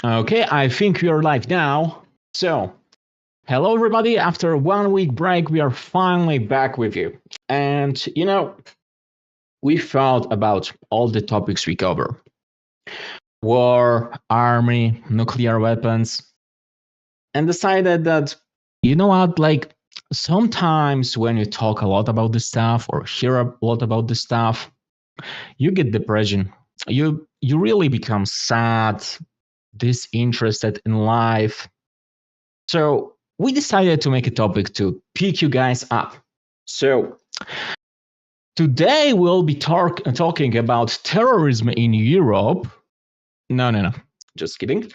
Okay, I think we are live now. So, hello everybody. After a 1 week break, we are finally back with you. And we thought about all the topics we cover: war, army, nuclear weapons, and decided that, you know what, like sometimes when you talk a lot about this stuff or hear a lot about this stuff, you get depression. You really become sad, disinterested in life. So we decided to make a topic to pick you guys up. So today we'll be talking about terrorism in Europe. No, just kidding.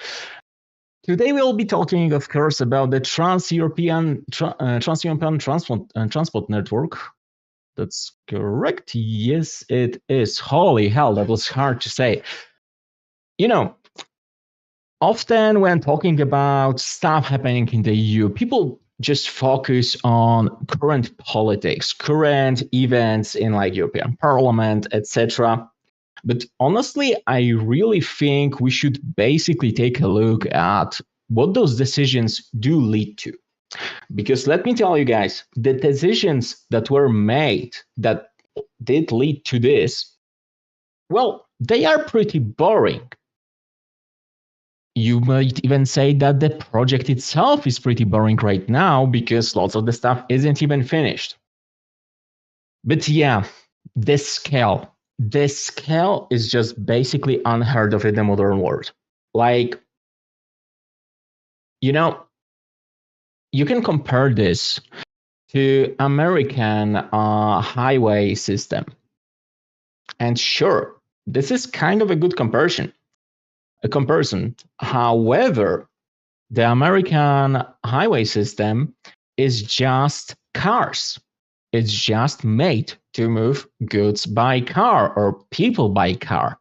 Today we'll be talking, of course, about the Trans-European Transport Network. That's correct. Yes, it is. Holy hell, that was hard to say. Often when talking about stuff happening in the EU, people just focus on current politics, current events in like European Parliament, etc. But honestly, I really think we should basically take a look at what those decisions do lead to. Because let me tell you guys, the decisions that were made that did lead to this, well, they are pretty boring. You might even say that the project itself is pretty boring right now because lots of the stuff isn't even finished. But yeah, the scale is just basically unheard of in the modern world. Like, you can compare this to American highway system. And sure, this is kind of a good comparison. However, the American highway system is just cars. It's just made to move goods by car or people by car.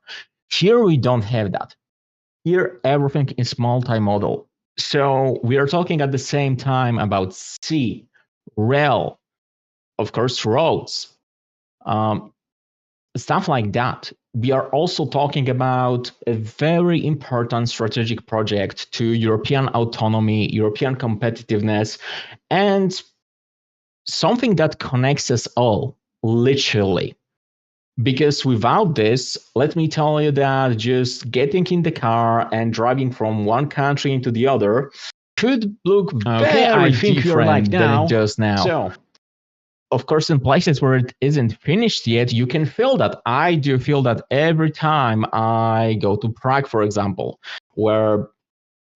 Here we don't have that. Here everything is multimodal. So we are talking at the same time about sea, rail, of course, roads, stuff like that. We are also talking about a very important strategic project to European autonomy, European competitiveness, and something that connects us all, literally. Because without this, let me tell you that just getting in the car and driving from one country into the other could look very different than it does now. So, of course, in places where it isn't finished yet, you can feel that. I do feel that every time I go to Prague, for example, where,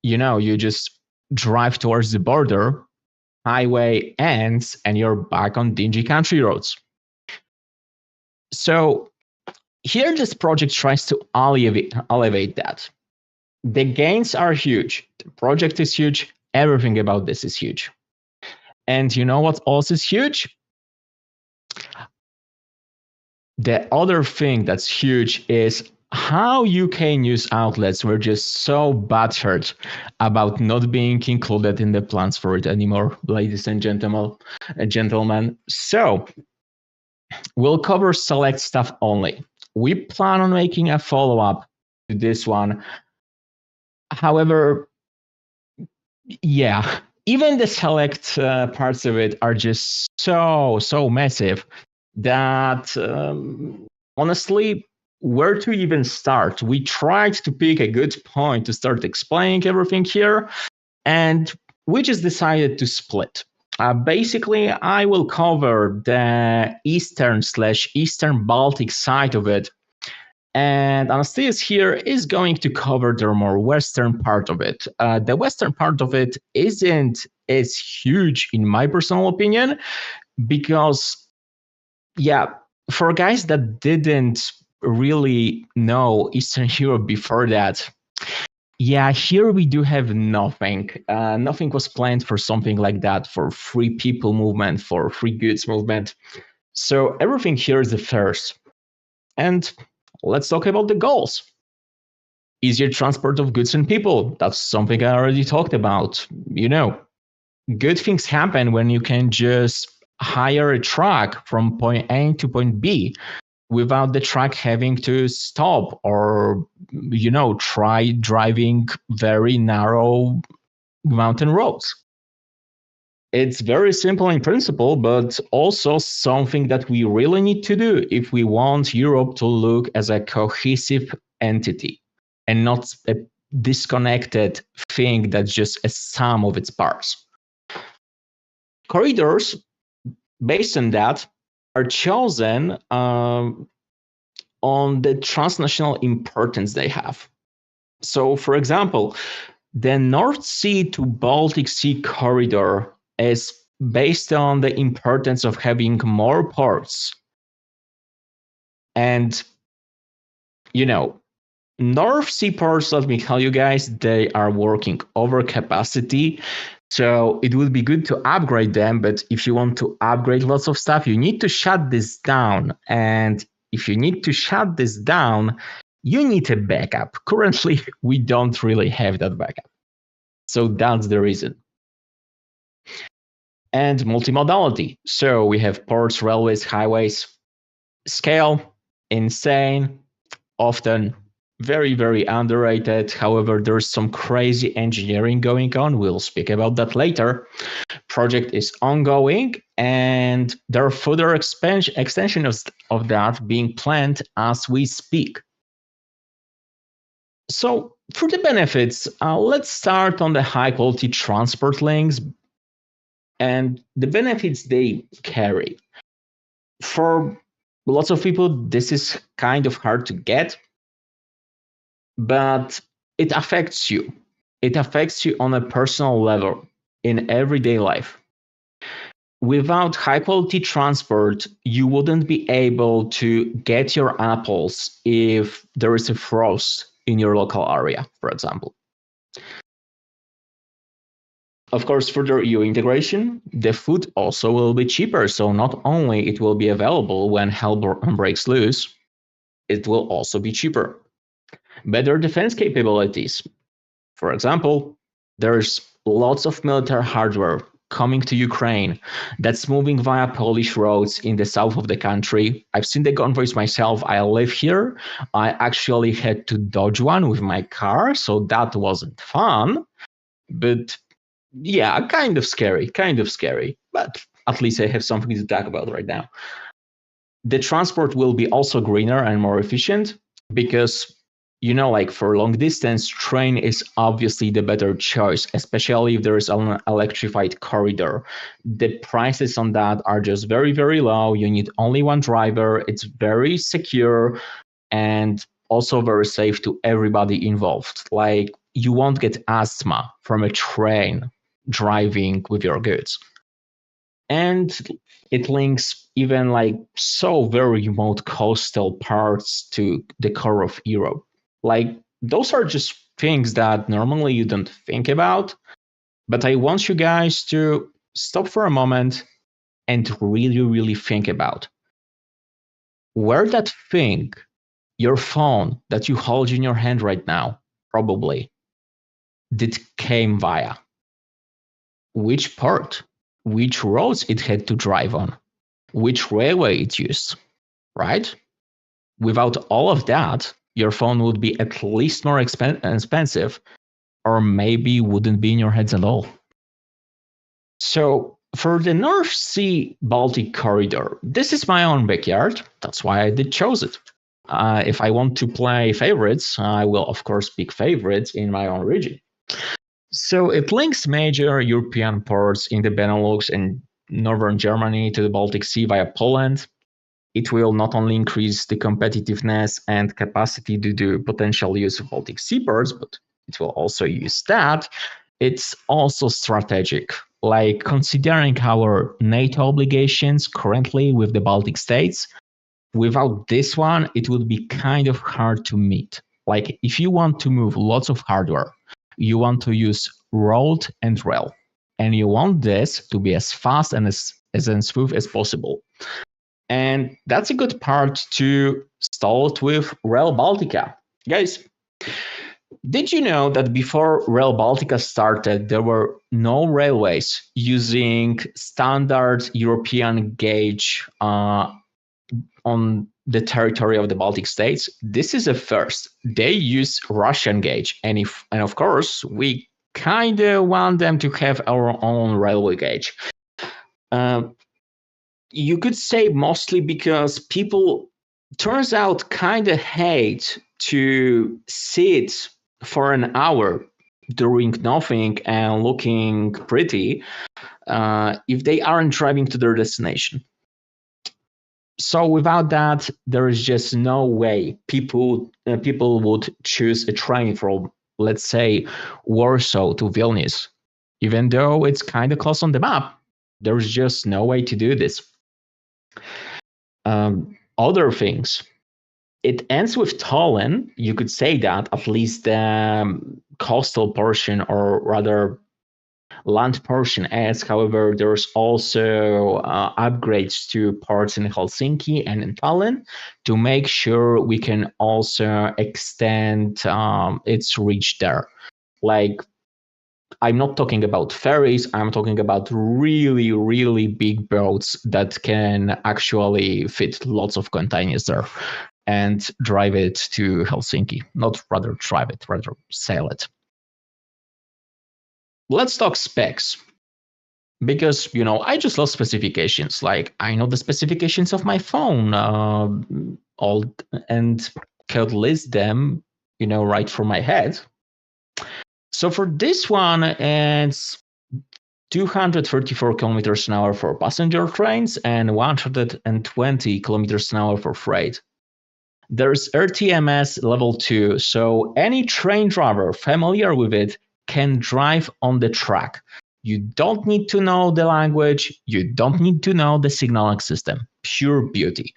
you just drive towards the border, highway ends, and you're back on dingy country roads. So here this project tries to elevate that. The gains are huge. The project is huge. Everything about this is huge. And you know what else is huge? The other thing that's huge is how UK news outlets were just so butthurt about not being included in the plans for it anymore, ladies and gentlemen. So we'll cover select stuff only. We plan on making a follow-up to this one. However, yeah, even the select parts of it are just so massive that honestly, where to even start? We tried to pick a good point to start explaining everything here, and we just decided to split. Basically, I will cover the Eastern Baltic side of it, and Anastasius here is going to cover the more western part of it. The western part of it isn't as huge, in my personal opinion, because, yeah, for guys that didn't really know Eastern Europe before that, yeah, here we do have nothing. Nothing was planned for something like that, for free people movement, for free goods movement. So everything here is the first. And let's talk about the goals. Easier transport of goods and people. That's something I already talked about. Good things happen when you can just hire a truck from point A to point B without the truck having to stop or, try driving very narrow mountain roads. It's very simple in principle, but also something that we really need to do if we want Europe to look as a cohesive entity and not a disconnected thing that's just a sum of its parts. Corridors, based on that, are chosen on the transnational importance they have. So, for example, the North Sea to Baltic Sea corridor is based on the importance of having more ports. And, North Sea ports, let me tell you guys, they are working over capacity. So it would be good to upgrade them. But if you want to upgrade lots of stuff, you need to shut this down. And if you need to shut this down, you need a backup. Currently, we don't really have that backup. So that's the reason. And multimodality. So we have ports, railways, highways. Scale, insane, often very, very underrated. However, there's some crazy engineering going on. We'll speak about that later. Project is ongoing, and there are further extension of that being planned as we speak. So for the benefits, let's start on the high quality transport links and the benefits they carry. For lots of people, this is kind of hard to get, but it affects you. It affects you on a personal level in everyday life. Without high quality transport, you wouldn't be able to get your apples if there is a frost in your local area, for example. Of course, further EU integration, the food also will be cheaper. So not only it will be available when hell breaks loose, it will also be cheaper. Better defense capabilities. For example, there's lots of military hardware coming to Ukraine that's moving via Polish roads in the south of the country. I've seen the convoys myself. I live here. I actually had to dodge one with my car, so that wasn't fun. But yeah, kind of scary. But at least I have something to talk about right now. The transport will be also greener and more efficient because, like for long distance, train is obviously the better choice, especially if there is an electrified corridor. The prices on that are just very, very low. You need only one driver. It's very secure and also very safe to everybody involved. Like you won't get asthma from a train driving with your goods. And it links even like so very remote coastal parts to the core of Europe. Like those are just things that normally you don't think about. But I want you guys to stop for a moment and really, really think about where that thing, your phone that you hold in your hand right now, probably, did came via. Which port, which roads it had to drive on, which railway it used, right? Without all of that, your phone would be at least more expensive, or maybe wouldn't be in your heads at all. So for the North Sea Baltic corridor, this is my own backyard. That's why I did choose it. If I want to play favorites, I will of course pick favorites in my own region. So it links major European ports in the Benelux and northern Germany to the Baltic Sea via Poland. It will not only increase the competitiveness and capacity due to potential use of Baltic Sea ports, but it will also use that. It's also strategic, like considering our NATO obligations currently with the Baltic states. Without this one, it would be kind of hard to meet. Like if you want to move lots of hardware, you want to use road and rail, and you want this to be as fast and as smooth as possible. And that's a good part to start with Rail Baltica. Guys, did you know that before Rail Baltica started, there were no railways using standard European gauge on the territory of the Baltic states. This is a first. They use Russian gauge, and of course we kind of want them to have our own railway gauge. You could say mostly because people turns out kind of hate to sit for an hour doing nothing and looking pretty if they aren't driving to their destination. So without that, there is just no way people would choose a train from, let's say, Warsaw to Vilnius, even though it's kind of close on the map. There's just no way to do this. Other things. It ends with Tallinn. You could say that at least the coastal portion, or rather land portion, ends. However, there's also upgrades to ports in Helsinki and in Tallinn to make sure we can also extend its reach there. Like, I'm not talking about ferries, I'm talking about really, really big boats that can actually fit lots of containers there and drive it to Helsinki. Not rather drive it, rather sail it. Let's talk specs. Because, I just love specifications. Like, I know the specifications of my phone and could list them, right from my head. So for this one, it's 234 kilometers an hour for passenger trains and 120 kilometers an hour for freight. There's RTMS level 2, so any train driver familiar with it can drive on the track. You don't need to know the language, you don't need to know the signaling system. Pure beauty.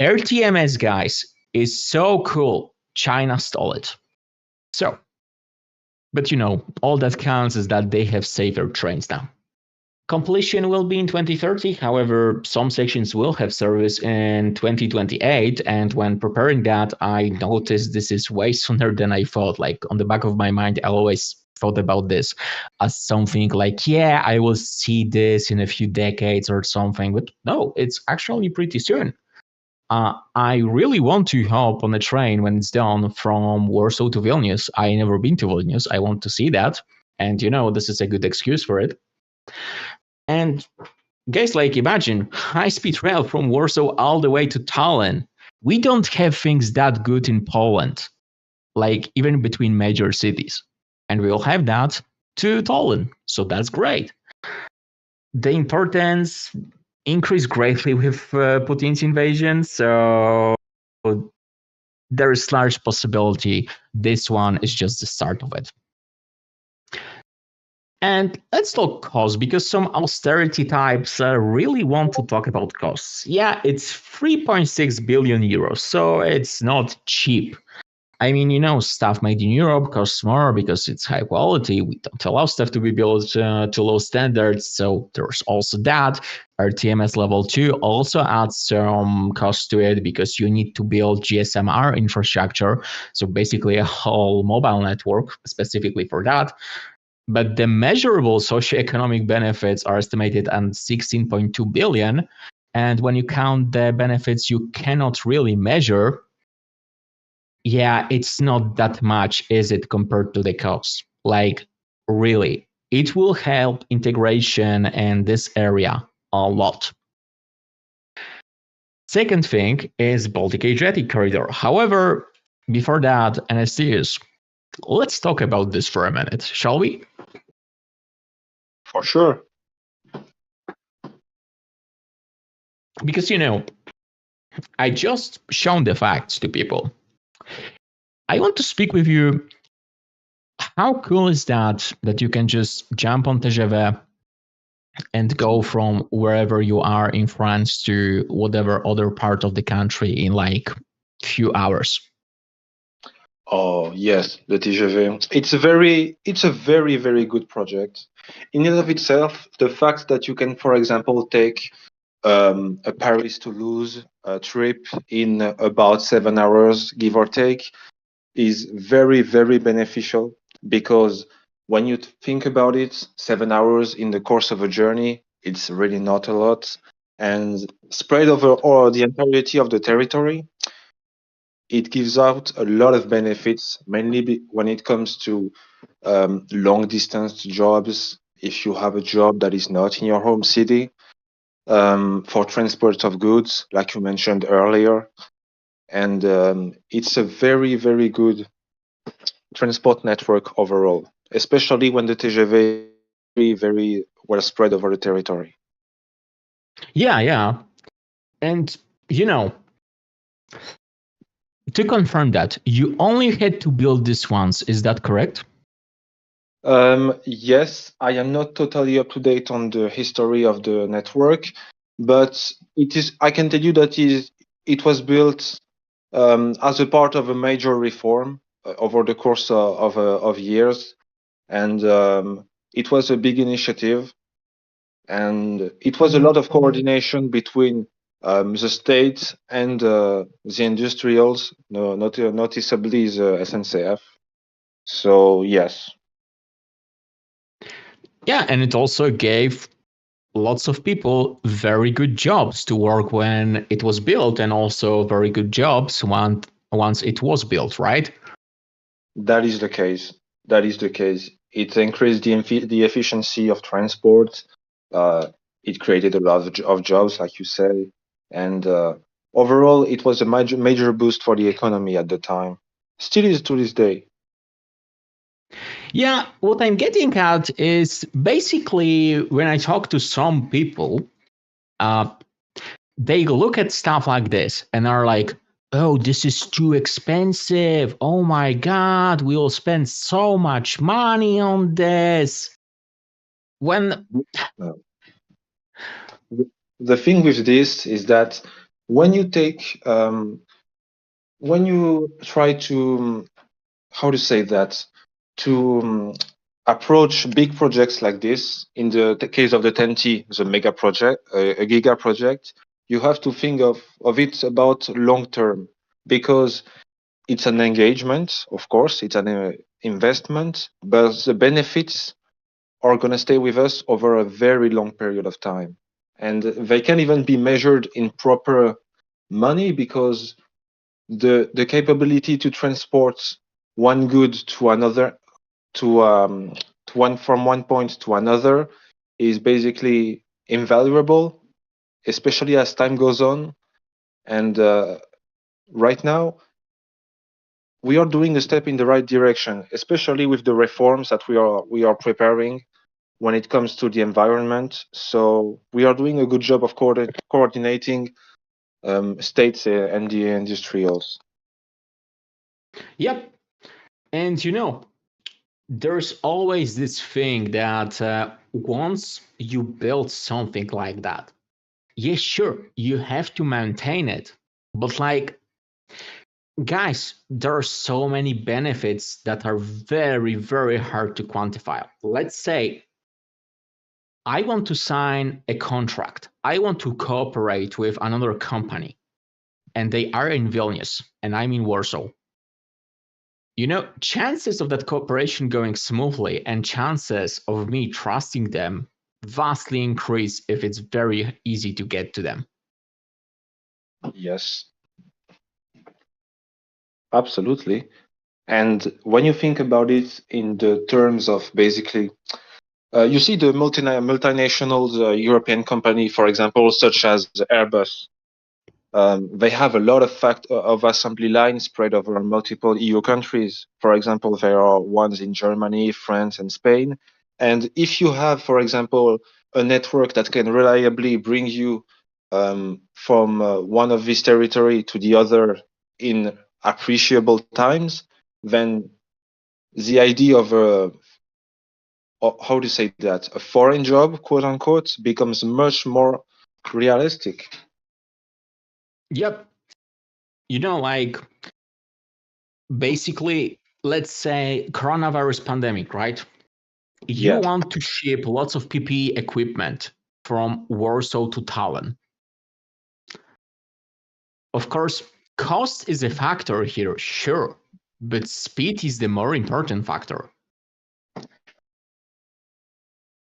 RTMS, guys, is so cool. China stole it. So, but all that counts is that they have safer trains now. Completion will be in 2030. However, some sections will have service in 2028. And when preparing that, I noticed this is way sooner than I thought. Like, on the back of my mind, I always thought about this as something like, yeah, I will see this in a few decades or something. But no, it's actually pretty soon. I really want to hop on a train when it's done from Warsaw to Vilnius. I never been to Vilnius. I want to see that. And, this is a good excuse for it. And guys, like, imagine high-speed rail from Warsaw all the way to Tallinn. We don't have things that good in Poland, like even between major cities. And we'll have that to Tallinn. So that's great. The importance increased greatly with Putin's invasion. So there is large possibility this one is just the start of it. And let's talk costs, because some austerity types really want to talk about costs. Yeah, it's 3.6 billion euros, so it's not cheap. I mean, stuff made in Europe costs more because it's high quality. We don't allow stuff to be built to low standards, so there's also that. RTMS level 2 also adds some cost to it because you need to build GSMR infrastructure, so basically a whole mobile network specifically for that. But the measurable socioeconomic benefits are estimated at 16.2 billion. And when you count the benefits you cannot really measure, yeah, it's not that much, is it, compared to the cost? Like, really, it will help integration in this area a lot. Second thing is Baltic Adriatic Corridor. However, before that, Anastasius, let's talk about this for a minute, shall we? For sure. Because, I just shown the facts to people. I want to speak with you. How cool is that you can just jump on TGV and go from wherever you are in France to whatever other part of the country in like few hours? Oh yes, the TGV. It's a very, very good project. In and of itself, the fact that you can, for example, take a Paris to Toulouse trip in about 7 hours, give or take, is very, very beneficial, because when you think about it, 7 hours in the course of a journey, it's really not a lot. and spread over all the entirety of the territory, it gives out a lot of benefits, mainly when it comes to long distance jobs. If you have a job that is not in your home city, for transport of goods, like you mentioned earlier, and it's a very, very good transport network overall, especially when the TGV is very, very well spread over the territory. Yeah, yeah. And, you know, to confirm that, you only had to build this once. Is that correct? Yes, I am not totally up to date on the history of the network, but it is. I can tell you that it was built as a part of a major reform over the course of years, and it was a big initiative, and it was a lot of coordination between the state and the industrials, no, noticeably the SNCF. So yes, Yeah, and it also gave lots of people very good jobs to work when it was built, and also very good jobs once it was built, right? that is the case. That is the case. It increased the efficiency of transport. Uh, it created a lot of jobs, like you say, and overall, it was a major boost for the economy at the time. Still is to this day. Yeah, what I'm getting at is basically when I talk to some people, uh, they look at stuff like this and are like, oh, this is too expensive. Oh my God, we'll spend so much money on this. When, Uh, the thing with this is that when you take when you try to how to say that to approach big projects like this, in the case of the 10T, the mega project, a giga project, you have to think of it about long term, because it's an engagement, of course, it's an investment, but the benefits are going to stay with us over a very long period of time. And they can even be measured in proper money, because the capability to transport one good to another, to one from one point to another, is basically invaluable, especially as time goes on. And right now, we are doing a step in the right direction, especially with the reforms that we are preparing when it comes to the environment. So we are doing a good job of coordinating states and the industrials. yep. And there's always this thing that once you build something like that, yes, sure, you have to maintain it. But like, guys, there are so many benefits that are very, very hard to quantify. Let's say I want to sign a contract. I want to cooperate with another company, and they are in Vilnius, and I'm in Warsaw. Chances of that cooperation going smoothly and chances of me trusting them vastly increase if it's very easy to get to them. Yes, absolutely. And when you think about it in the terms of basically, you see the multinational European company, for example, such as Airbus. They have a lot of assembly lines spread over multiple EU countries. For example, there are ones in Germany, France, and Spain. And if you have, for example, a network that can reliably bring you from one of these territory to the other in appreciable times, then the idea of how to say that, a foreign job, quote unquote, becomes much more realistic. Yep. Like basically, let's say coronavirus pandemic, right? You Yeah. want to ship lots of PPE equipment from Warsaw to Tallinn. Of course, cost is a factor here, sure, but speed is the more important factor.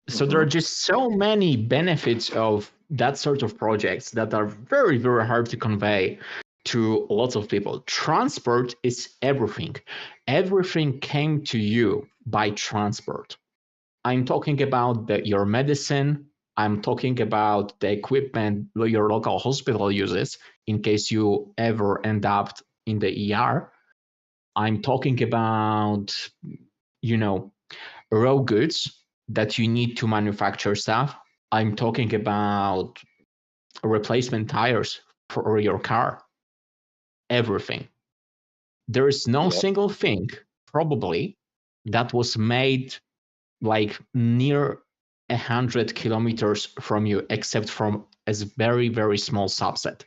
So there are just so many benefits of that sort of projects that are very, very hard to convey to lots of people. Transport is everything. Everything came to you by transport. I'm talking about your medicine. I'm talking about the equipment your local hospital uses in case you ever end up in the ER. I'm talking about, raw goods that you need to manufacture stuff. I'm talking about replacement tires for your car. Everything. There is no Yep. single thing, probably, that was made like near 100 kilometers from you, except from a very, very small subset.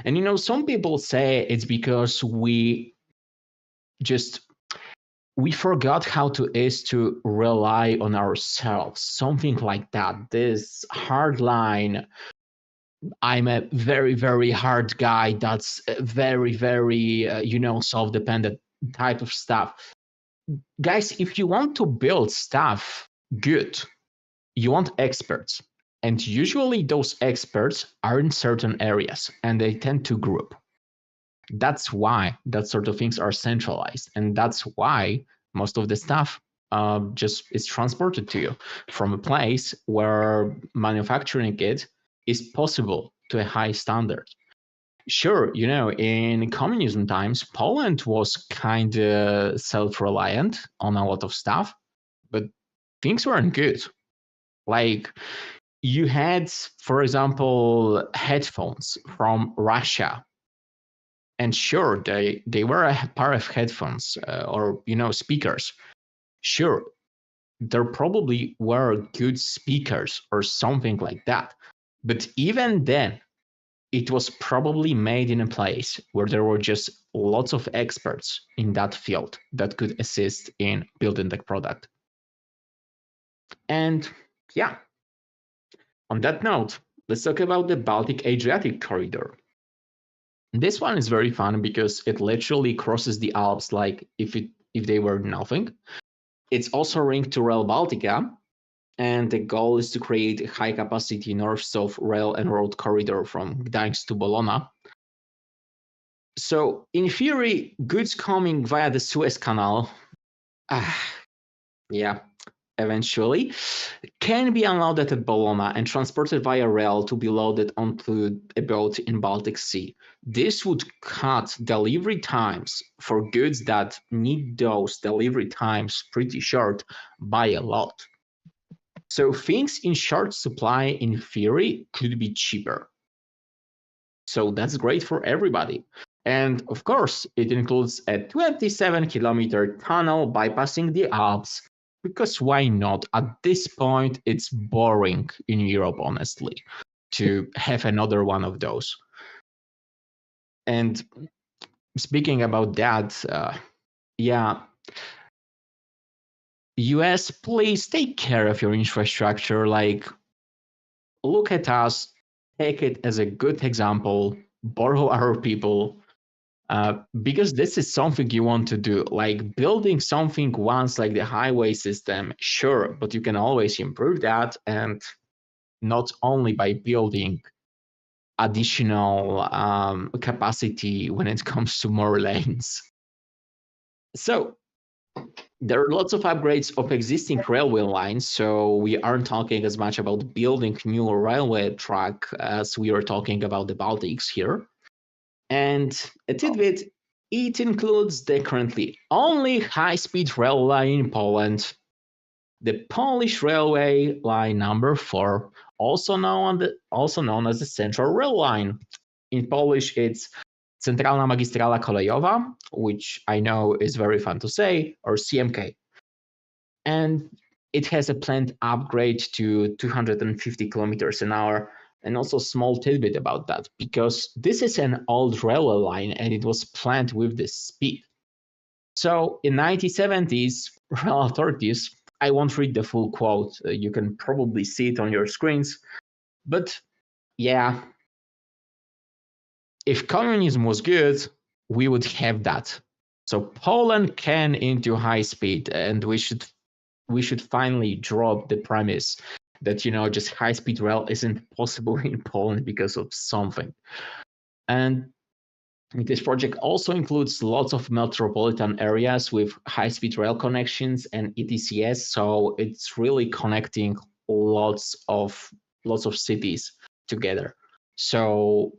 And some people say it's because we forgot how to is to rely on ourselves, something like that. This hard line, I'm a very, very hard guy, that's very, very self-dependent type of stuff. Guys, if you want to build stuff good, you want experts, and usually those experts are in certain areas and they tend to group. That's why that sort of things are centralized, and that's why most of the stuff just is transported to you from a place where manufacturing it is possible to a high standard. Sure, in communism times, Poland was kind of self-reliant on a lot of stuff, but things weren't good. Like, you had, for example, headphones from Russia. And sure, they were a pair of headphones or speakers. Sure, there probably were good speakers or something like that. But even then, it was probably made in a place where there were just lots of experts in that field that could assist in building the product. And yeah, on that note, let's talk about the Baltic-Adriatic corridor. This one is very fun because it literally crosses the Alps like if they were nothing. It's also linked to Rail Baltica, and the goal is to create a high-capacity north-south rail and road corridor from Gdańsk to Bologna. So, in theory, goods coming via the Suez Canal, eventually, can be unloaded at Bologna and transported via rail to be loaded onto a boat in Baltic Sea. This would cut delivery times for goods that need those delivery times pretty short by a lot. So things in short supply, in theory, could be cheaper. So that's great for everybody. And of course, it includes a 27-kilometer tunnel bypassing the Alps, because why not? At this point, it's boring in Europe, honestly, to have another one of those. And speaking about that, US, please take care of your infrastructure. Like, look at us, take it as a good example, borrow our people, because this is something you want to do. Like, building something once, like the highway system, sure, but you can always improve that, and not only by building additional capacity when it comes to more lanes. So there are lots of upgrades of existing railway lines, so we aren't talking as much about building new railway track as we are talking about the Baltics here. And a tidbit, it includes the currently only high-speed rail line in Poland, the Polish railway line number 4, also known as the Central Rail Line. In Polish, it's Centralna Magistrala Kolejowa, which I know is very fun to say, or CMK. And it has a planned upgrade to 250 kilometers an hour. And also a small tidbit about that, because this is an old railway line and it was planned with this speed. So in 1970s, rail authorities, I won't read the full quote, you can probably see it on your screens, but yeah, if communism was good, we would have that. So Poland can into high speed, and we should we should finally drop the premise that just high-speed rail isn't possible in Poland because of something. And this project also includes lots of metropolitan areas with high-speed rail connections and ETCS, so it's really connecting lots of cities together. So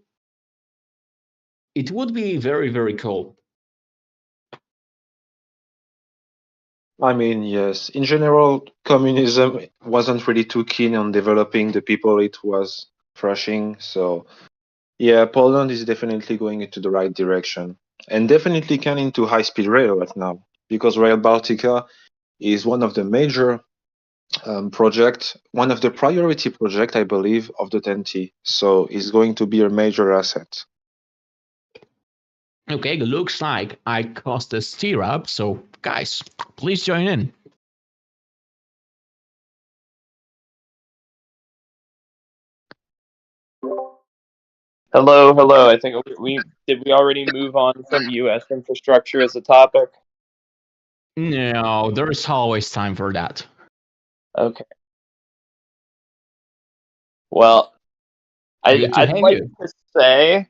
it would be very, very cool. I mean, yes. In general, communism wasn't really too keen on developing the people it was crushing. So, yeah, Poland is definitely going into the right direction and definitely can into high-speed rail right now because Rail Baltica is one of the major project, one of the priority project, I believe, of the TEN-T. So it's going to be a major asset. Okay, looks like I caused a stir up, so guys, please join in. Hello, hello. I think we already move on from U.S. infrastructure as a topic. No, there's always time for that. Okay. Well, I'd like to say,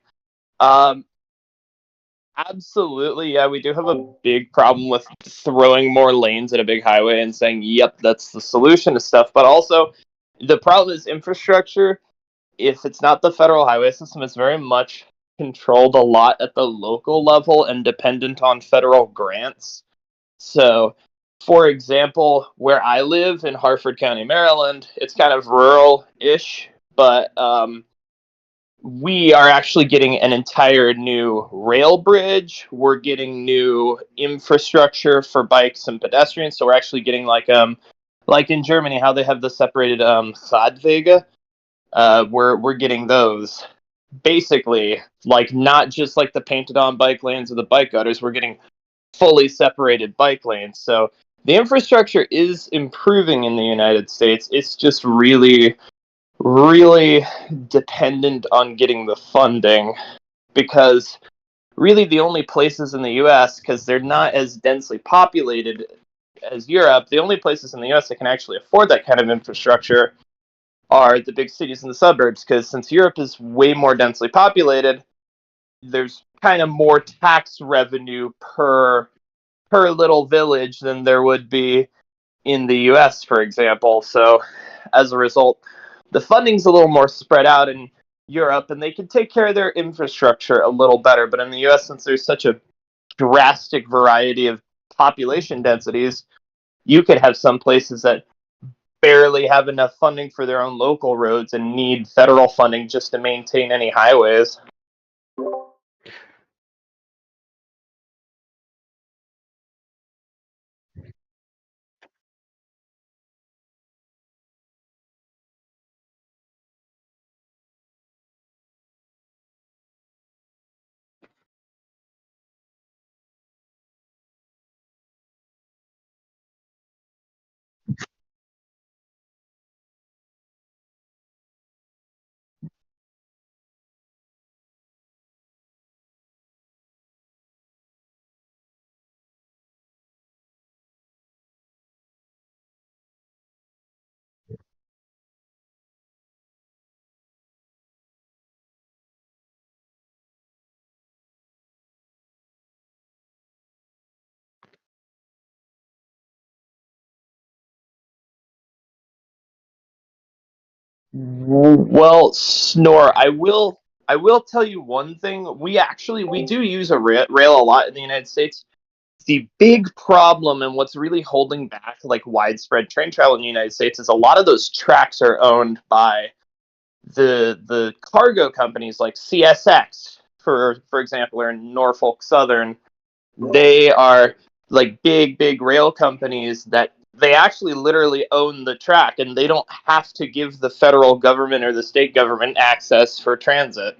absolutely, yeah, we do have a big problem with throwing more lanes at a big highway and saying, "Yep, that's the solution to stuff." But also, the problem is infrastructure. If it's not the federal highway system, it's very much controlled a lot at the local level and dependent on federal grants. So, for example, where I live in Harford County, Maryland, it's kind of rural-ish, but we are actually getting an entire new rail bridge. We're getting new infrastructure for bikes and pedestrians. So we're actually getting like in Germany, how they have the separated Radwege. We're getting those. Basically, like not just like the painted on bike lanes or the bike gutters. We're getting fully separated bike lanes. So the infrastructure is improving in the United States. It's just really dependent on getting the funding, because really the only places in the US, because they're not as densely populated as Europe, the only places in the US that can actually afford that kind of infrastructure are the big cities and the suburbs, because since Europe is way more densely populated, there's kind of more tax revenue per little village than there would be in the US, for example. So as a result, the funding's a little more spread out in Europe, and they can take care of their infrastructure a little better. But in the US, since there's such a drastic variety of population densities, you could have some places that barely have enough funding for their own local roads and need federal funding just to maintain any highways. Well, Snore, I will tell you one thing. We do use a rail a lot in the United States. The big problem and what's really holding back like widespread train travel in the United States is a lot of those tracks are owned by the cargo companies like CSX, for example, or Norfolk Southern. They are like big rail companies that they actually literally own the track, and they don't have to give the federal government or the state government access for transit.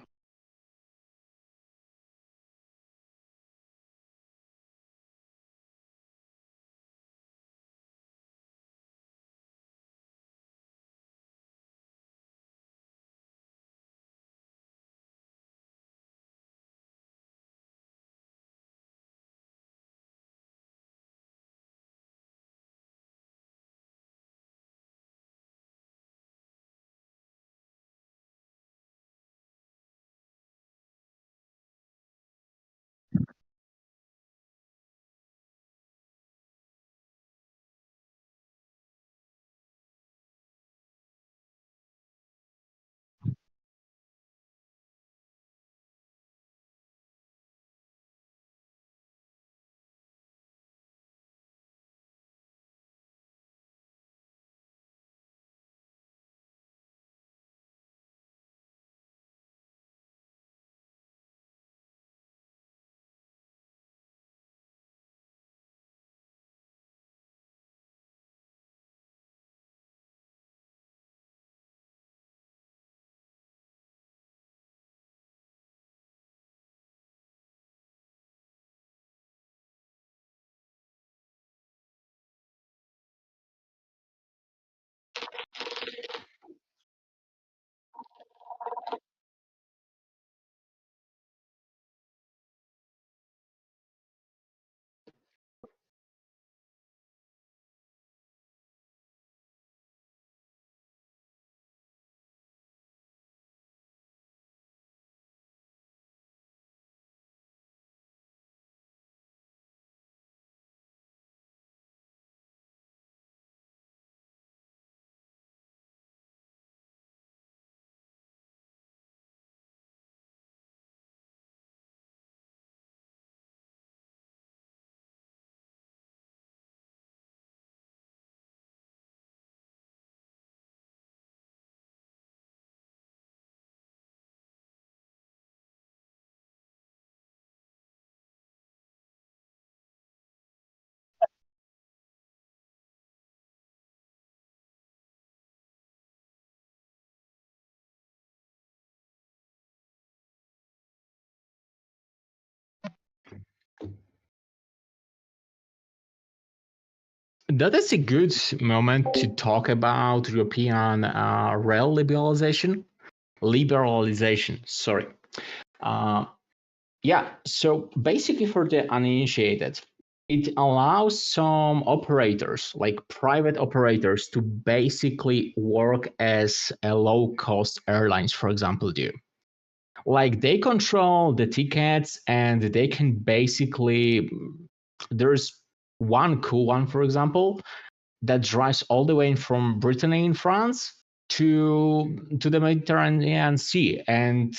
That is a good moment to talk about European rail liberalization. Sorry. Uh, yeah, so basically, for the uninitiated, it allows some operators, like private operators, to basically work as a low-cost airlines, for example, do. Like they control the tickets and they can basically, there's one cool one, for example, that drives all the way from Brittany in France to the Mediterranean Sea. And,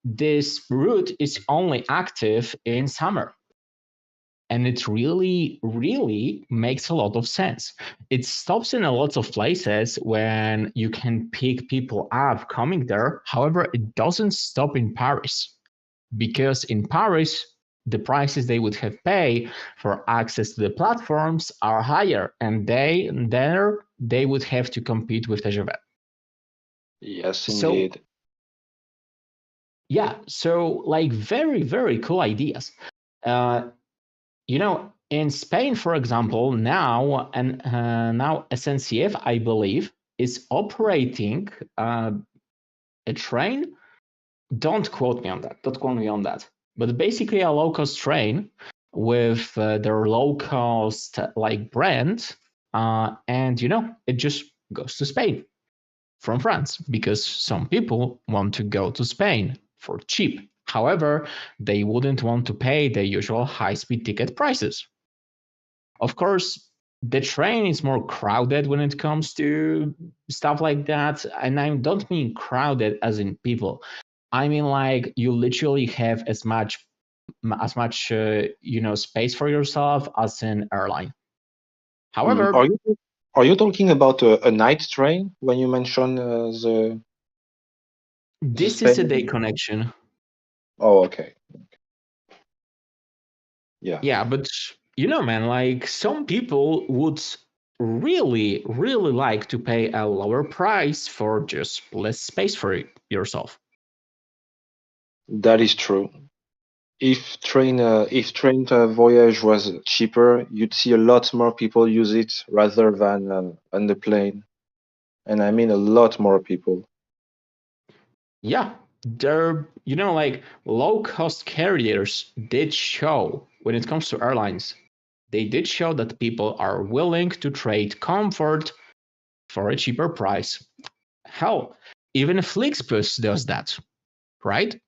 this route is only active in summer. And it really, really makes a lot of sense. It stops in a lot of places when you can pick people up coming there. However, it doesn't stop in Paris because in Paris, the prices they would have paid for access to the platforms are higher, and they would have to compete with TGV. Yes, So indeed. yeah, so like very, very cool ideas. In Spain, for example, now SNCF, I believe, is operating a train. Don't quote me on that. Don't quote me on that. But basically, a low cost train with their low cost like brand, and it just goes to Spain from France because some people want to go to Spain for cheap. However, they wouldn't want to pay the usual high-speed ticket prices. Of course, the train is more crowded when it comes to stuff like that. And I don't mean crowded as in people. I mean like you literally have as much space for yourself as an airline. However, Are you talking about a night train when you mention this is a day Spain? connection. Oh, okay. Yeah. Yeah, but man, like some people would really, really like to pay a lower price for just less space for yourself. That is true. If train voyage was cheaper, you'd see a lot more people use it rather than on the plane, and I mean a lot more people. Yeah, they're, like low cost carriers did show when it comes to airlines, they did show that people are willing to trade comfort for a cheaper price. Hell, even Flixbus does that, right?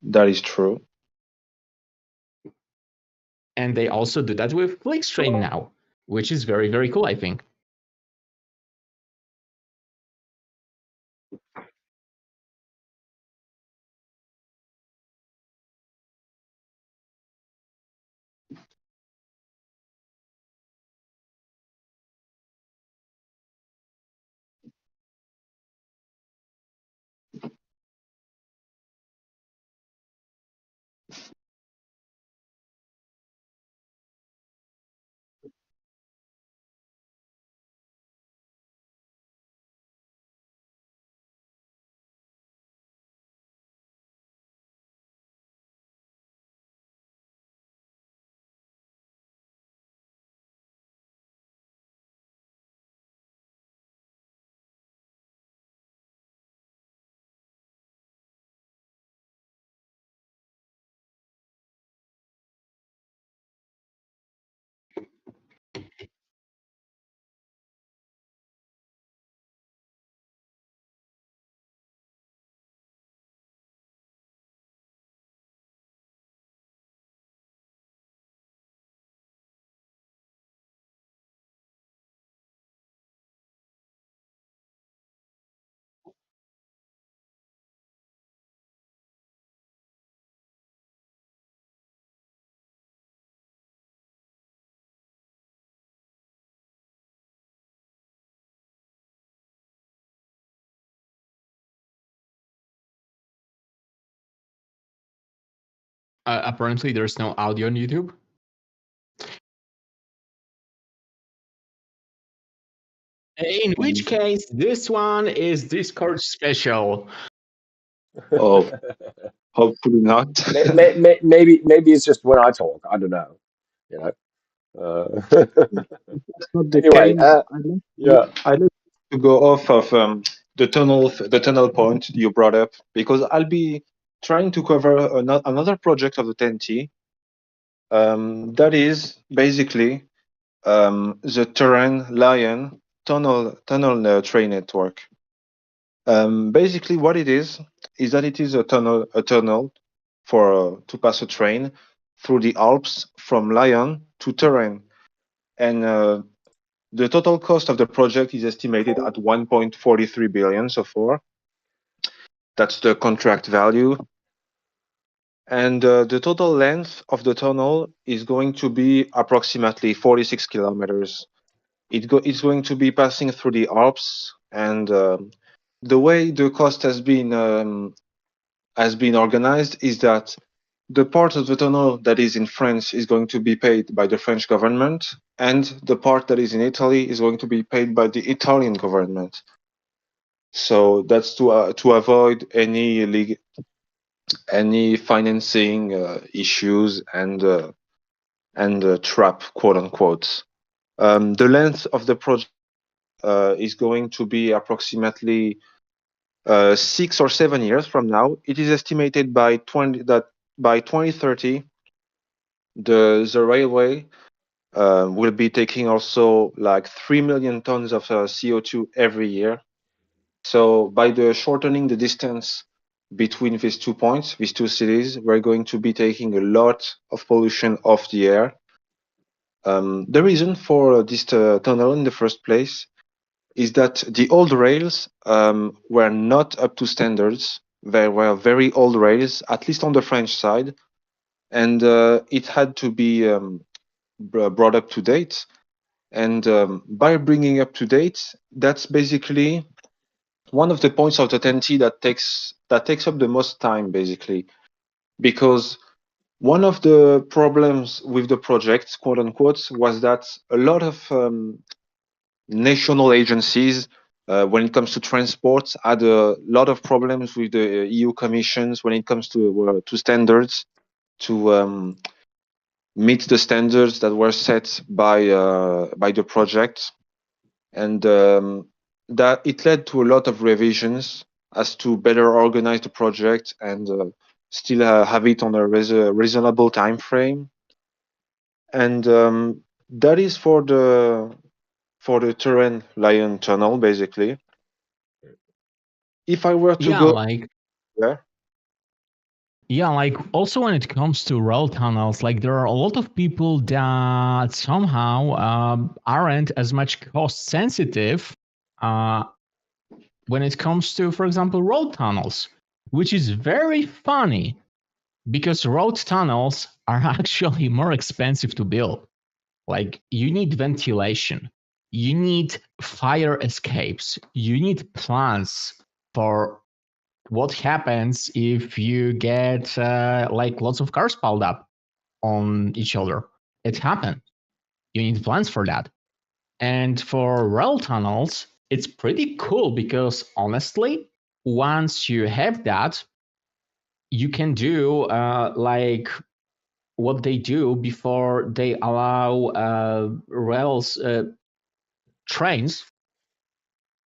That is true. And they also do that with Flixtrain now, which is very, very cool, I think. Apparently, there's no audio on YouTube. In which case, this one is Discord special. Oh, hopefully not. Maybe it's just when I talk. I don't know. That's not the Anyway, case. yeah. I'd like to go off of the tunnel point you brought up because I'll be trying to cover another project of the 10T. That is basically the Terrain Lion tunnel train network. Basically, what it is that it is a tunnel for to pass a train through the Alps from Lyon to Terrain, and the total cost of the project is estimated at 1.43 billion so far. That's the contract value. And the total length of the tunnel is going to be approximately 46 kilometers. It's going to be passing through the Alps, and the way the cost has been organized is that the part of the tunnel that is in France is going to be paid by the French government, and the part that is in Italy is going to be paid by the Italian government. So that's to avoid any financing issues and trap, quote unquote. The length of the project is going to be approximately 6 or 7 years from now. It is estimated by 2030, the railway will be taking also like 3 million tons of CO2 every year. So by shortening the distance between these 2 points, these 2 cities, we're going to be taking a lot of pollution off the air. The reason for this tunnel in the first place is that the old rails were not up to standards. They were very old rails, at least on the French side, and it had to be brought up to date. And by bringing up to date, that's basically one of the points of the 10T that takes up the most time, basically, because one of the problems with the project, quote unquote, was that a lot of national agencies, when it comes to transport, had a lot of problems with the EU commissions when it comes to standards, to meet the standards that were set by the project, and that it led to a lot of revisions as to better organize the project and still have it on a reasonable time frame. And that is for the Terrain Lion tunnel, basically. If I were to Yeah, go like there, yeah, like also when it comes to rail tunnels, like there are a lot of people that somehow aren't as much cost sensitive uh, when it comes to, for example, road tunnels, which is very funny because road tunnels are actually more expensive to build. Like you need ventilation, you need fire escapes, you need plans for what happens if you get like lots of cars piled up on each other. It happens. You need plans for that. And for rail tunnels, it's pretty cool because honestly, once you have that, you can do like what they do before they allow rails trains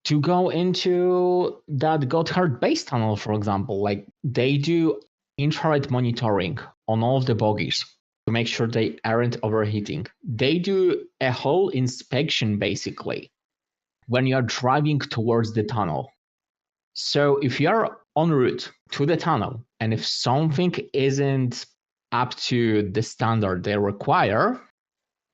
to go into that Gotthard base tunnel, for example. Like they do infrared monitoring on all of the bogies to make sure they aren't overheating. They do a whole inspection basically when you're driving towards the tunnel. So if you're en route to the tunnel and if something isn't up to the standard they require,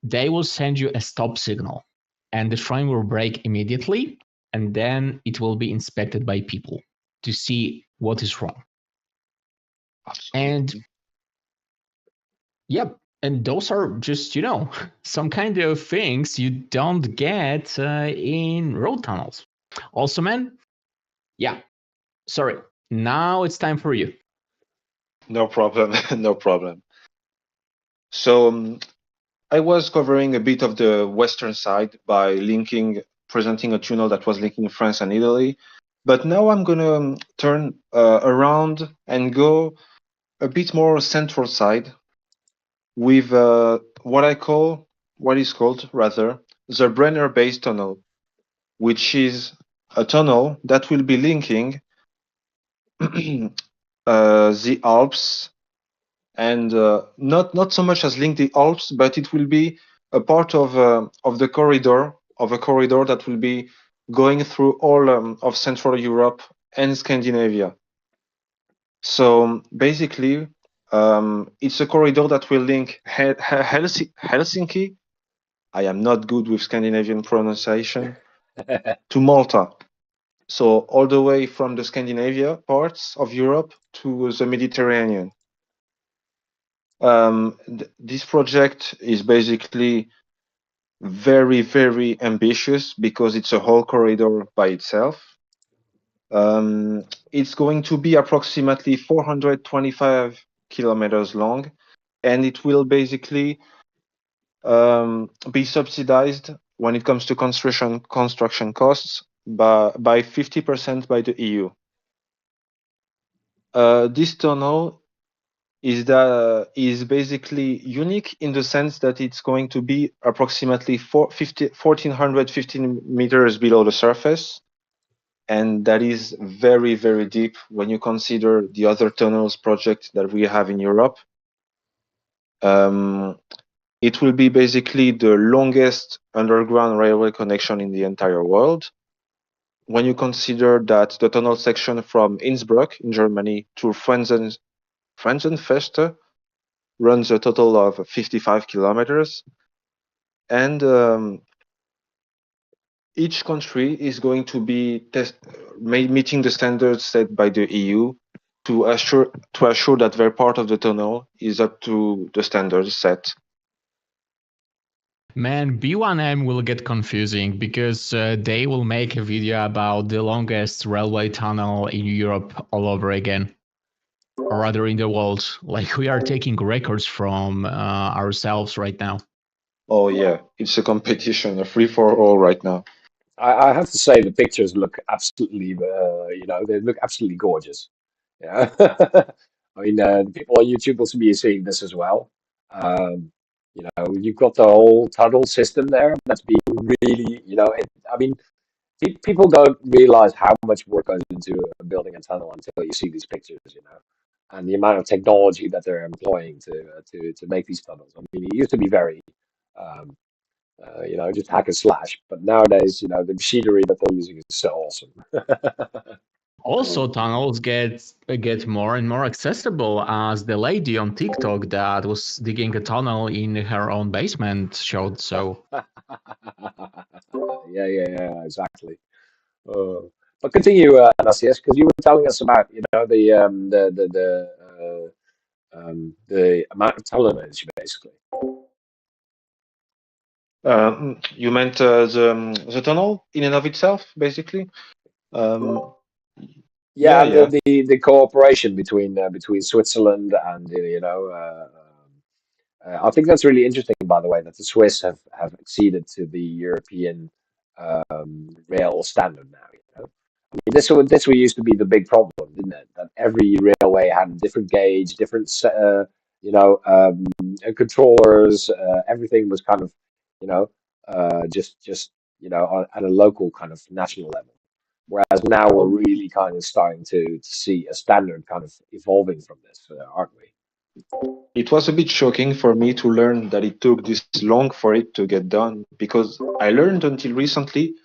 they will send you a stop signal and the train will brake immediately and then it will be inspected by people to see what is wrong. And absolutely. yep, and those are just, some kind of things you don't get in road tunnels. Also, man, yeah, sorry. Now it's time for you. No problem, no problem. So I was covering a bit of the western side by presenting a tunnel that was linking France and Italy. But now I'm gonna turn around and go a bit more central side with what I call what is called rather the Brenner Base Tunnel, which is a tunnel that will be linking the Alps and not so much as link the Alps, but it will be a part of the corridor of a corridor that will be going through all of Central Europe and Scandinavia. So basically, it's a corridor that will link Helsinki. I am not good with Scandinavian pronunciation. To Malta. So all the way from the Scandinavia parts of Europe to the Mediterranean. This project is basically very, very ambitious because it's a whole corridor by itself. It's going to be approximately 425 kilometers long, and it will basically be subsidized when it comes to construction costs by 50% by the EU. This tunnel is basically unique in the sense that it's going to be approximately 1,415 meters below the surface, and that is very, very deep when you consider the other tunnels project that we have in Europe. It will be basically the longest underground railway connection in the entire world. When you consider that the tunnel section from Innsbruck in Germany to Franzenfeste runs a total of 55 kilometers, and each country is going to be meeting the standards set by the EU to assure that their part of the tunnel is up to the standards set. Man, B1M will get confusing because they will make a video about the longest railway tunnel in Europe all over again. Or rather in the world. Like we are taking records from ourselves right now. Oh yeah, it's a competition, a free for all right now. I have to say the pictures look absolutely, they look absolutely gorgeous. Yeah, I mean, the people on YouTube will be seeing this as well. You've got the whole tunnel system there that's being really, I mean, people don't realize how much work goes into building a tunnel until you see these pictures, and the amount of technology that they're employing to make these tunnels. I mean, it used to be very, um, just hack and slash, but nowadays, the machinery that they're using is so awesome. Also, tunnels get more and more accessible, as the lady on TikTok that was digging a tunnel in her own basement showed. So, yeah, exactly. But continue, Anasias, because you were telling us about, the amount of talent basically. You meant the tunnel in and of itself, basically. Yeah, Yeah. the cooperation between Switzerland and I think that's really interesting, by the way, that the Swiss have acceded to the European rail standard now. I mean, this used to be the big problem, didn't it? That every railway had a different gauge, different controllers. Everything was kind of just at a local kind of national level. Whereas now we're really kind of starting to see a standard kind of evolving from this, aren't we? It was a bit shocking for me to learn that it took this long for it to get done, because I learned until recently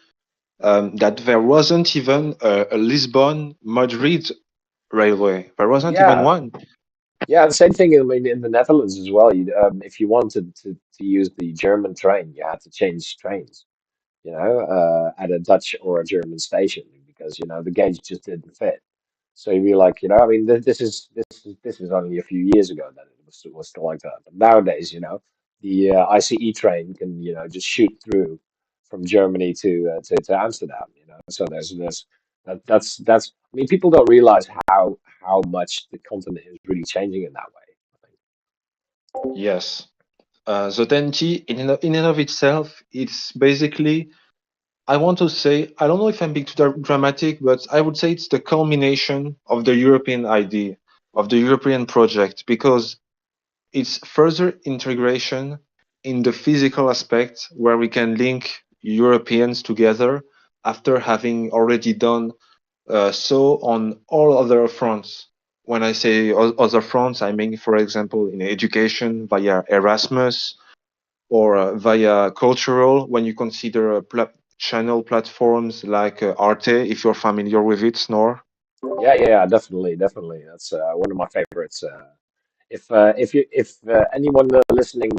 that there wasn't even a Lisbon-Madrid railway. There wasn't even one. Yeah, the same thing. I mean, in the Netherlands as well. If you wanted to use the German train, you had to change trains, at a Dutch or a German station because the gauge just didn't fit. So you'd be like, I mean, this is only a few years ago that it was still like that. But nowadays, the ICE train can just shoot through from Germany to Amsterdam. So that's I mean, people don't realize how much the continent is really changing in that way. I think. Yes. The 10T in and of itself, it's basically, I want to say, I don't know if I'm being too dramatic, but I would say it's the culmination of the European idea, of the European project, because it's further integration in the physical aspect where we can link Europeans together after having already done so on all other fronts. When I say other fronts, I mean, for example, in education via Erasmus or via cultural, when you consider channel platforms like Arte, if you're familiar with it, Snore. Yeah, definitely, definitely. That's one of my favorites. If anyone listening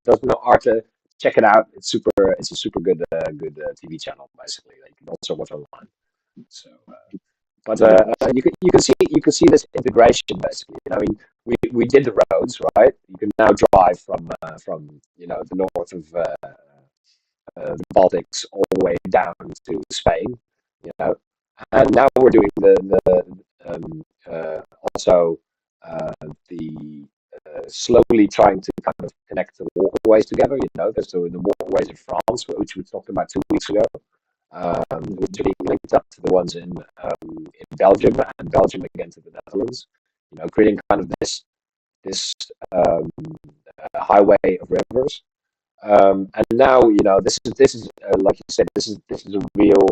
doesn't know Arte, check it out. It's a super good TV channel basically that you can also watch online. So, but you can see this integration basically. I mean, we did the roads, right? You can now drive from the north of the Baltics all the way down to Spain, you know, and now we're doing also the slowly trying to kind of connect the waterways together. You know, there's the waterways in France, which we talked about 2 weeks ago, which are being linked up to the ones in Belgium, and Belgium again to the Netherlands. You know, creating kind of this highway of rivers. And now, this is like you said, this is a real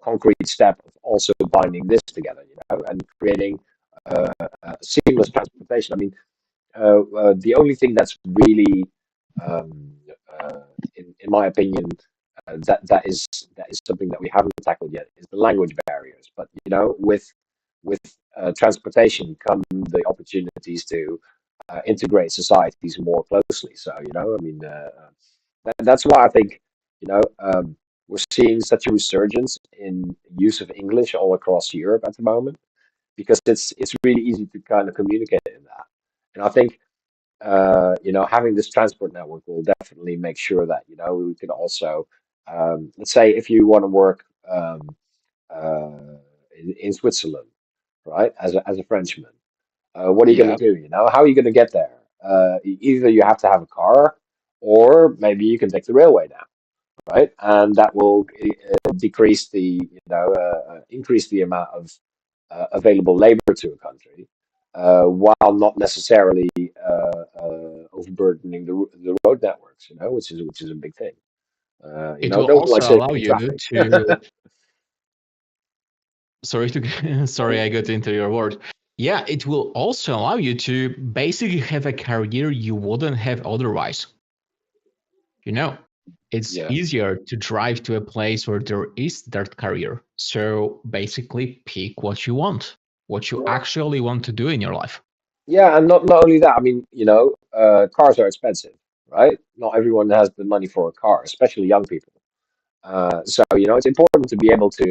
concrete step of also binding this together, and creating seamless transportation. I mean, the only thing that's really, um, in my opinion, that is something that we haven't tackled yet is the language barriers. But with transportation come the opportunities to integrate societies more closely. So I mean, that's why I think we're seeing such a resurgence in use of English all across Europe at the moment because it's really easy to kind of communicate in that. And I think having this transport network will definitely make sure that we can also let's say if you want to work in Switzerland, right, as a Frenchman, what are you going Yeah. to do? How are you going to get there? Either you have to have a car, or maybe you can take the railway now, right? And that will decrease increase the amount of available labor to a country, while not necessarily overburdening the road networks, which is a big thing. It will No one also likes sitting allow in you traffic. to sorry to sorry I got into your word. Yeah, it will also allow you to basically have a career you wouldn't have otherwise. You know, it's Yeah. easier to drive to a place where there is that career. So basically pick what you want, what you actually want to do in your life. Yeah, and not only that. I mean, cars are expensive, right? Not everyone has the money for a car, especially young people. So it's important to be able to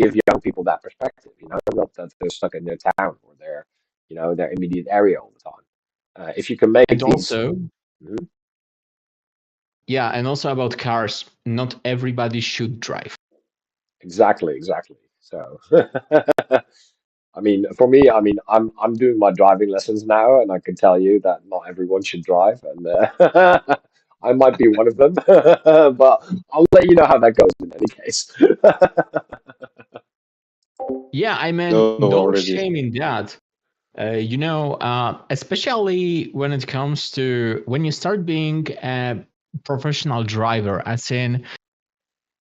give young people that perspective. Not that they're stuck in their town or their immediate area all the time. If you can And make these. also, Mhm. yeah, and also about cars, not everybody should drive. Exactly. So, I mean, for me, I mean, I'm doing my driving lessons now, and I can tell you that not everyone should drive, and I might be one of them. But I'll let you know how that goes in any case. Yeah, I mean, No, no already. shame in that. Especially when it comes to when you start being a professional driver, as in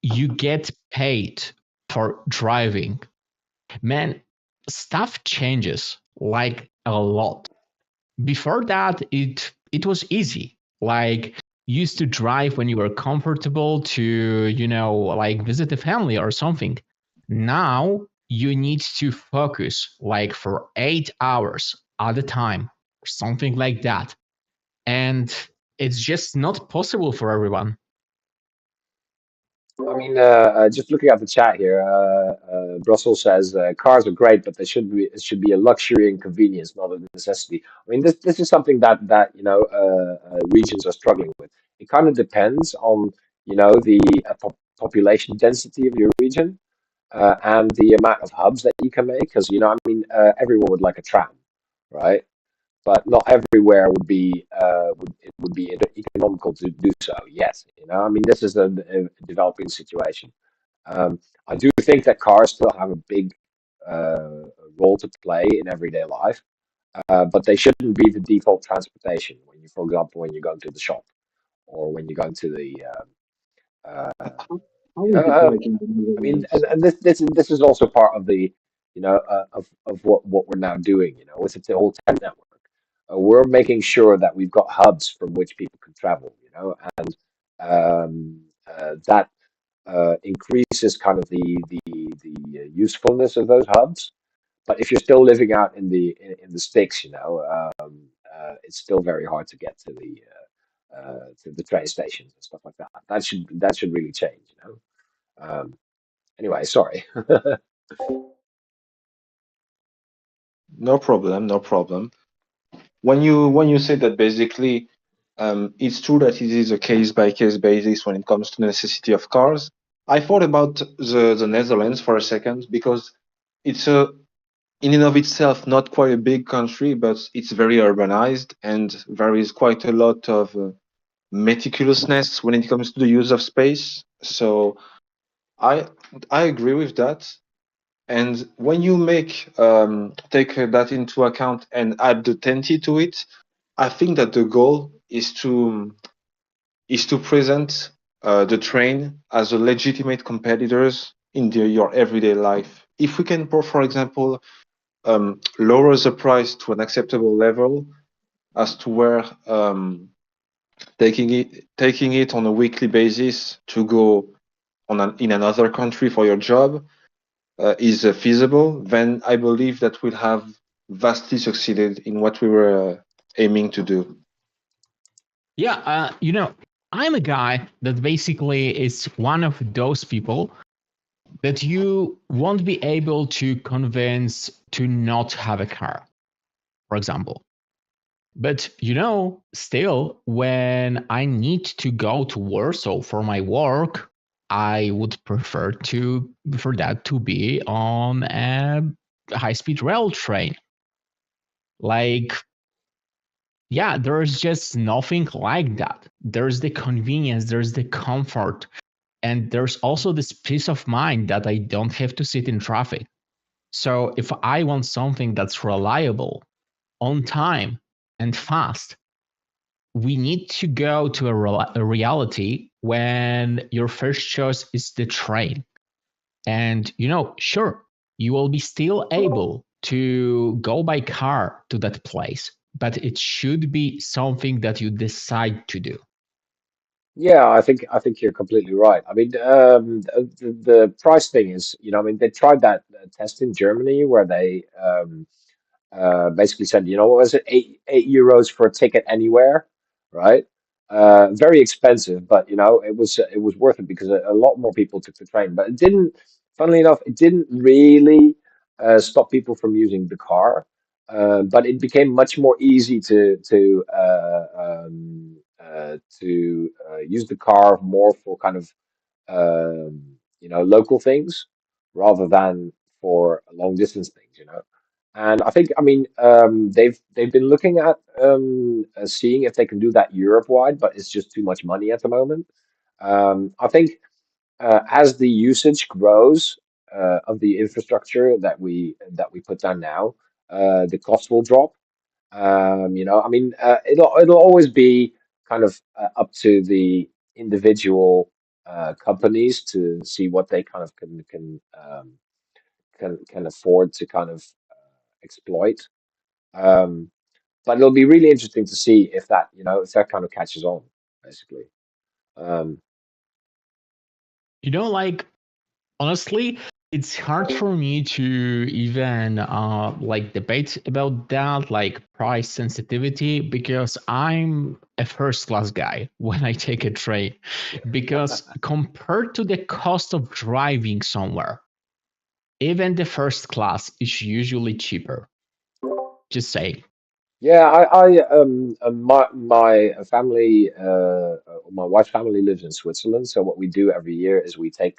you get paid for driving. Man, stuff changes like a lot. Before that, it was easy. Like you used to drive when you were comfortable to, like visit a family or something. Now you need to focus like for 8 hours at a time or something like that. And it's just not possible for everyone. I mean, just looking at the chat here, Brussels says cars are great, but it should be a luxury and convenience, not a necessity. I mean, this is something that regions are struggling with. It kind of depends on the population density of your region, and the amount of hubs that you can make. Because I mean, everyone would like a tram, right? But not everywhere would be economical to do so yet. I mean, this is a developing situation. I do think that cars still have a big role to play in everyday life, but they shouldn't be the default transportation when you, for example, when you're going to the shop, or when you're going to the How you is know, it like in the I mean, Netherlands? and this is also part of the, of what we're now doing, with the whole tech network. We're making sure that we've got hubs from which people can travel, and that increases kind of the usefulness of those hubs. But if you're still living out in the sticks, it's still very hard to get to the train stations and stuff like that. That should really change. Anyway, sorry. No problem, no problem. When you say that basically, it's true that it is a case by case basis when it comes to the necessity of cars. I thought about the Netherlands for a second because it's a in and of itself not quite a big country, but it's very urbanized and there is quite a lot of meticulousness when it comes to the use of space. So I I agree with that. And when you take that into account and add the Tenti to it, I think that the goal is to present the train as a legitimate competitors in your everyday life. If we can, for example, lower the price to an acceptable level, as to where taking it on a weekly basis to go in another country for your job is feasible, then I believe that we'll have vastly succeeded in what we were aiming to do. Yeah, I'm a guy that basically is one of those people that you won't be able to convince to not have a car, for example. But still, when I need to go to Warsaw for my work, I would prefer for that to be on a high-speed rail train. Like, yeah, there's just nothing like that. There's the convenience, there's the comfort, and there's also this peace of mind that I don't have to sit in traffic. So if I want something that's reliable, on time, and fast, we need to go to a reality when your first choice is the train. And, sure, you will be still able to go by car to that place, but it should be something that you decide to do. Yeah, I think you're completely right. I mean, the price thing is, I mean, they tried that test in Germany where they basically said, what was it, €8 for a ticket anywhere, right? Very expensive, but it was worth it because a lot more people took the train. But it didn't, funnily enough, it didn't really stop people from using the car. But it became much more easy to use the car more for kind of local things rather than for long distance things. And I think, I mean, they've been looking at seeing if they can do that Europe wide, but it's just too much money at the moment. I think as the usage grows of the infrastructure that we put down now, the cost will drop. I mean, it'll always be kind of up to the individual companies to see what they kind of can afford to kind of exploit. Um, but it'll be really interesting to see if that kind of catches on, basically. Um, Like, honestly, it's hard for me to even like debate about that, like price sensitivity, because I'm a first class guy when I take a train. Because compared to the cost of driving somewhere, even the first class is usually cheaper. Just saying. yeah, my family, my wife's family lives in Switzerland. So what we do every year is we do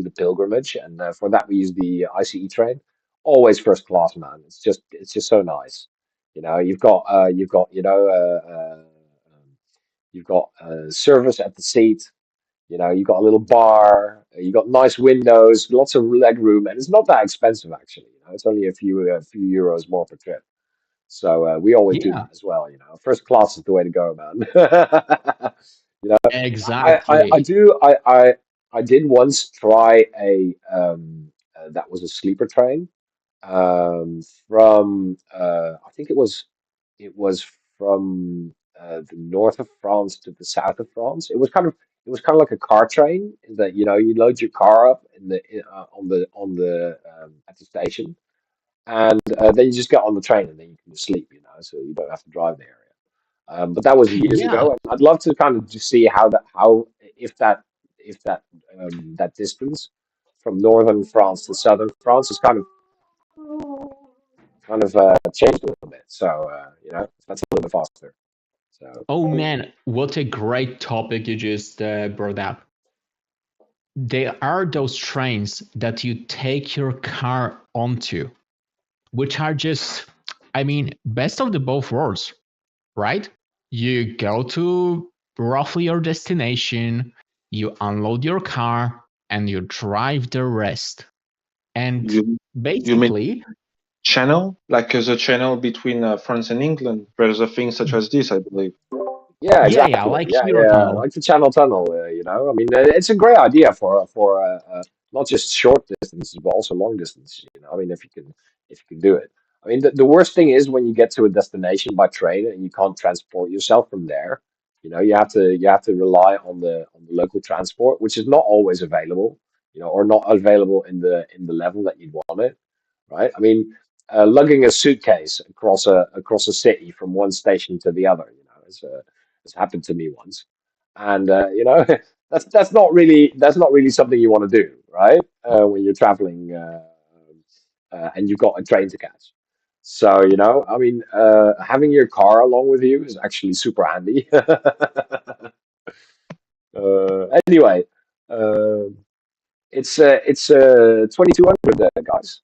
the pilgrimage, and for that we use the ICE train. Always first class, man. It's just so nice. You've got service at the seat. You got a little bar, you got nice windows, lots of leg room, and it's not that expensive actually. It's only a few euros more per trip. So we always do Yeah. that as well. First class is the way to go, man. You know, Exactly. I did once try a that was a sleeper train from I think it was from the north of France to the south of France. It was kind of like a car train in that you load your car up on the at the station, and then you just get on the train and then you can just sleep, so you don't have to drive the area. But that was years Yeah. ago, and I'd love to kind of just see how if that distance from northern France to southern France is kind of changed a little bit. So that's a little bit faster. So Oh man, what a great topic you just brought up. There are those trains that you take your car onto, which are just, I mean, best of the both worlds, right? You go to roughly your destination, you unload your car, and you drive the rest. And You mean basically, channel, like the channel between France and England? There's a thing such as this, I believe. yeah, yeah, exactly. like Yeah, yeah, Eurotunnel. like the Channel Tunnel. I mean, it's a great idea for not just short distances, but also long distance. I mean, if you can do it. I mean, the worst thing is when you get to a destination by train and you can't transport yourself from there. You have to rely on the local transport, which is not always available. Or not available in the level that you'd want it. Right? I mean, lugging a suitcase across a city from one station to the other. It's happened to me once, and that's not really something you want to do, right? When you're traveling and you've got a train to catch. So I mean, having your car along with you is actually super handy. Anyway, uh, it's 2200, guys.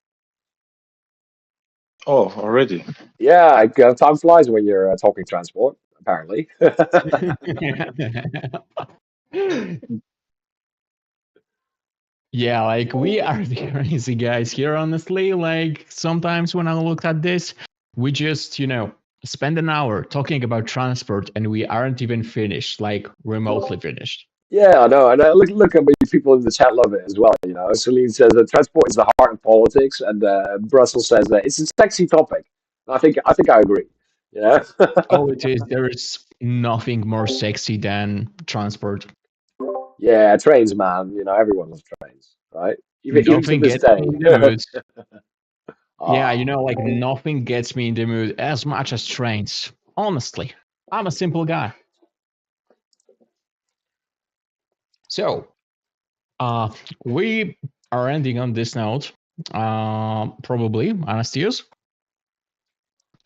Oh, already. Yeah, time flies when you're talking transport, apparently. Yeah, like we are the crazy guys here, honestly. Like sometimes when I look at this, we just, spend an hour talking about transport and we aren't even finished, like remotely finished. Yeah, I know. And look at many people in the chat love it as well. Celine says that transport is the heart of politics, and Brussels says that it's a sexy topic. I think I agree. You know. Oh, it is. There is nothing more sexy than transport. Yeah, trains, man. Everyone loves trains, right? Even to Nothing this gets day. me in the mood. Yeah, Ah, like nothing gets me in the mood as much as trains. Honestly, I'm a simple guy. So, uh, we are ending on this note. Probably, Anastius.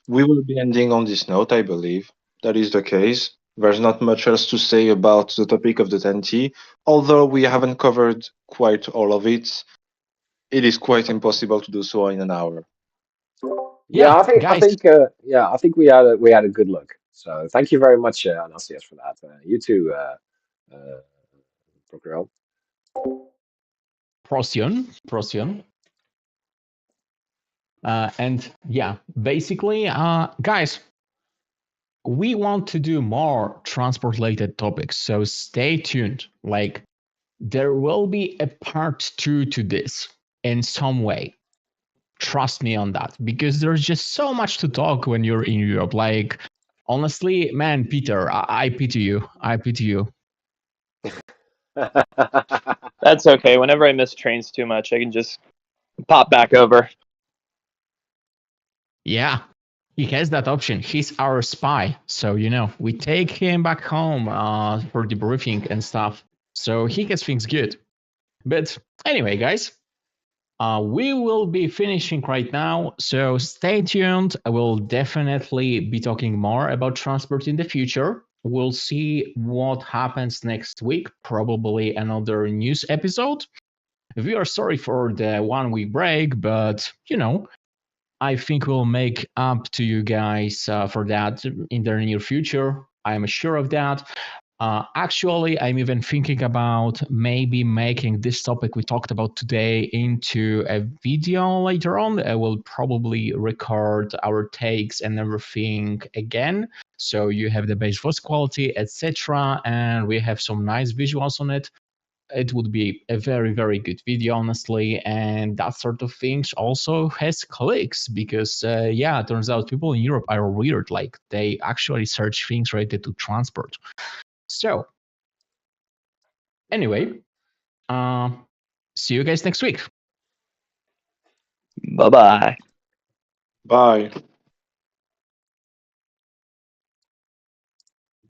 We will be ending on this note, I believe. That is the case. There's not much else to say about the topic of the 10T. Although we haven't covered quite all of it, it is quite impossible to do so in an hour. yeah, Yeah, I think I guys, think yeah, I think we had a good look. So thank you very much, Anastasios, for that. You too, Procurel. Procyon. And yeah, basically, guys, we want to do more transport related topics. So stay tuned. Like, there will be a part two to this in some way. Trust me on that, because there's just so much to talk when you're in Europe. Like, honestly, man, Peter, I pity you. I pity you. That's okay. Whenever I miss trains too much, I can just pop back over. Yeah, he has that option. He's our spy. So, we take him back home for the briefing and stuff. So he gets things good. But anyway, guys, we will be finishing right now. So stay tuned. I will definitely be talking more about transport in the future. We'll see what happens next week. Probably another news episode. We are sorry for the 1 week break, but I think we'll make up to you guys for that in the near future. I'm sure of that. Actually, I'm even thinking about maybe making this topic we talked about today into a video later on. I will probably record our takes and everything again. So you have the base voice quality, etc., and we have some nice visuals on it. It would be a very, very good video, honestly. And that sort of things also has clicks because, yeah, it turns out people in Europe are weird. Like they actually search things related to transport. So, anyway, see you guys next week. Bye-bye. Bye.